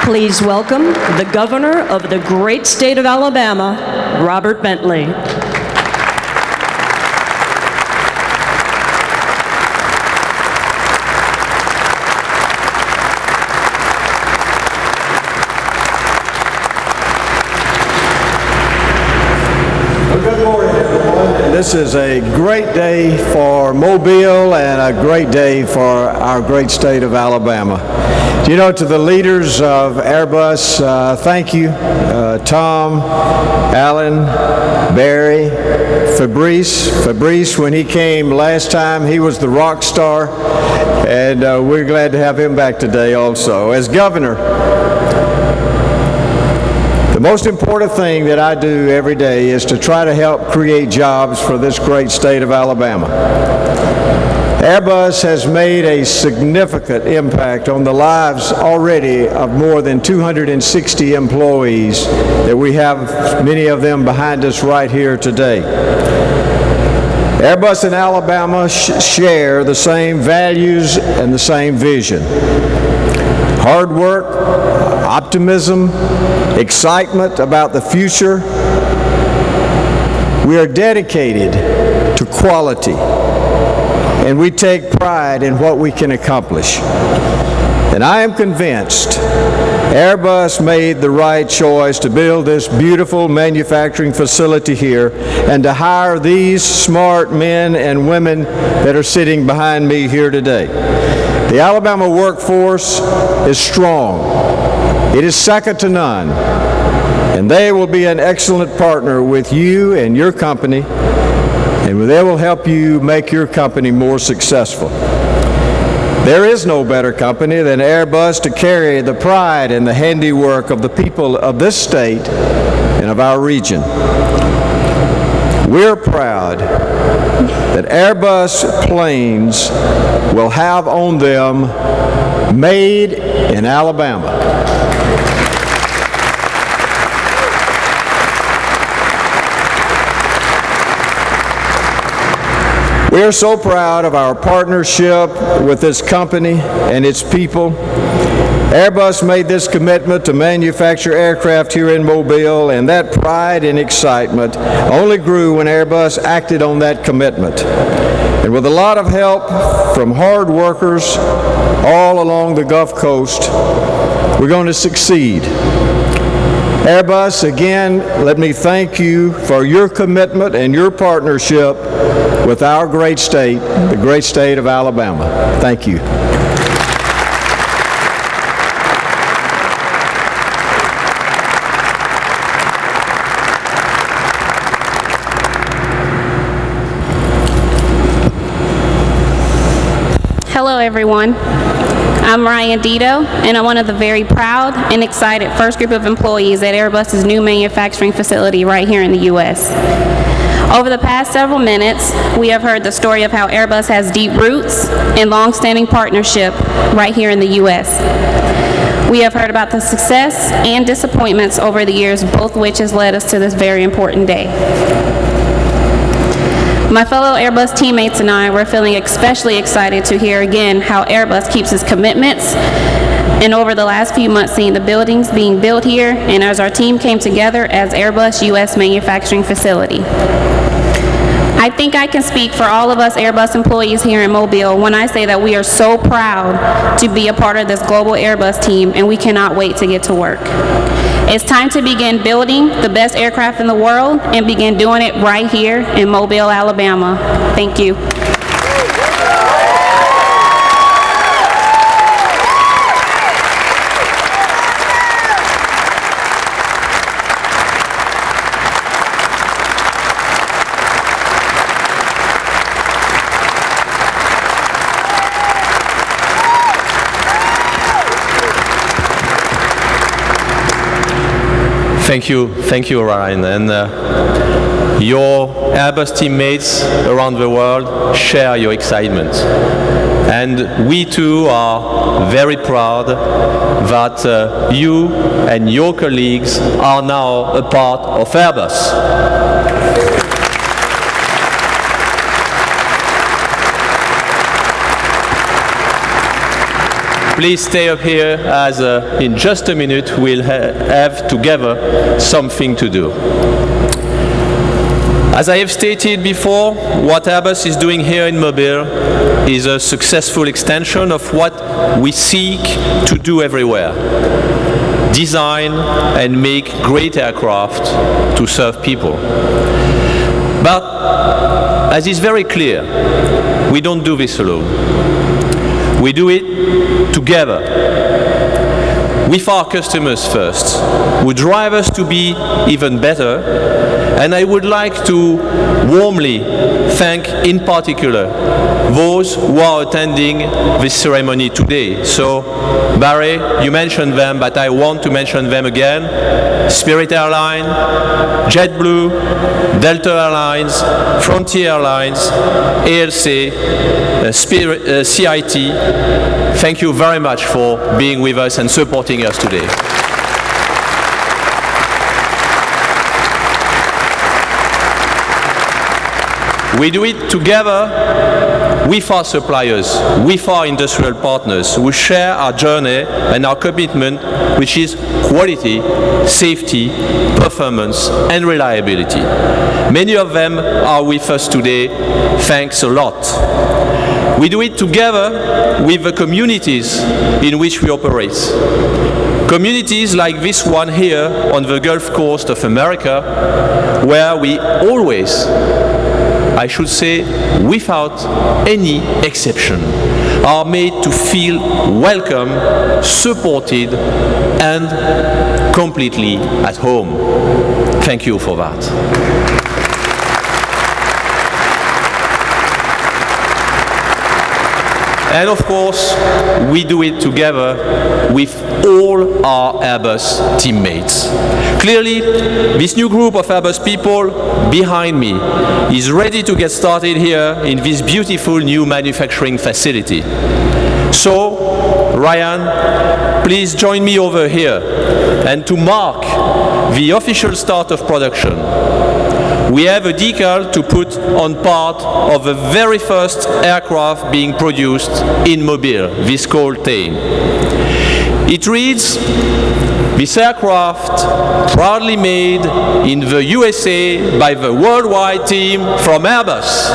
Please welcome the Governor of the great state of Alabama, Robert Bentley. Good morning, everyone. This is a great day for Mobile and a great day for our great state of Alabama. You know, to the leaders of Airbus, thank you. Tom, Alan, Barry, Fabrice, when he came last time, he was the rock star, and we're glad to have him back today also. As governor, the most important thing that I do every day is to try to help create jobs for this great state of Alabama. Airbus has made a significant impact on the lives already of more than 260 employees that we have, many of them behind us right here today. Airbus and Alabama share the same values and the same vision. Hard work, optimism, excitement about the future. We are dedicated to quality, and we take pride in what we can accomplish. And I am convinced Airbus made the right choice to build this beautiful manufacturing facility here and to hire these smart men and women that are sitting behind me here today. The Alabama workforce is strong. It is second to none. And they will be an excellent partner with you and your company, and they will help you make your company more successful. There is no better company than Airbus to carry the pride and the handiwork of the people of this state and of our region. We're proud that Airbus planes will have on them "Made in Alabama." We are so proud of our partnership with this company and its people. Airbus made this commitment to manufacture aircraft here in Mobile, and that pride and excitement only grew when Airbus acted on that commitment. And with a lot of help from hard workers all along the Gulf Coast, we're going to succeed. Airbus, again, let me thank you for your commitment and your partnership with our great state, the great state of Alabama. Thank you. Hello, everyone. I'm Ryan Dito, and I'm one of the very proud and excited first group of employees at Airbus's new manufacturing facility right here in the U.S. Over the past several minutes, we have heard the story of how Airbus has deep roots and long-standing partnership right here in the U.S. We have heard about the success and disappointments over the years, both which has led us to this very important day. My fellow Airbus teammates and I were feeling especially excited to hear again how Airbus keeps its commitments, and over the last few months seeing the buildings being built here and as our team came together as Airbus U.S. manufacturing facility. I think I can speak for all of us Airbus employees here in Mobile when I say that we are so proud to be a part of this global Airbus team, and we cannot wait to get to work. It's time to begin building the best aircraft in the world and begin doing it right here in Mobile, Alabama. Thank you. Thank you, Ryan. And your Airbus teammates around the world share your excitement. And we too are very proud that you and your colleagues are now a part of Airbus. Please stay up here as in just a minute we'll have together something to do. As I have stated before, what Airbus is doing here in Mobile is a successful extension of what we seek to do everywhere. Design and make great aircraft to serve people. But as is very clear, we don't do this alone. We do it together with our customers first, who drive us to be even better. And I would like to warmly thank in particular those who are attending this ceremony today. So, Barry, you mentioned them, but I want to mention them again. Spirit Airlines, JetBlue, Delta Airlines, Frontier Airlines, ALC, CIT. Thank you very much for being with us and supporting us today. We do it together with our suppliers, with our industrial partners who share our journey and our commitment, which is quality, safety, performance, and reliability. Many of them are with us today. Thanks a lot. We do it together with the communities in which we operate. Communities like this one here on the Gulf Coast of America, where we always, I should say, without any exception, are made to feel welcome, supported, and completely at home. Thank you for that. And of course, we do it together with all our Airbus teammates. Clearly, this new group of Airbus people behind me is ready to get started here in this beautiful new manufacturing facility. So, Ryan, please join me over here. And to mark the official start of production, we have a decal to put on part of the very first aircraft being produced in Mobile, this called Tame. It reads, "This aircraft proudly made in the USA by the worldwide team from Airbus."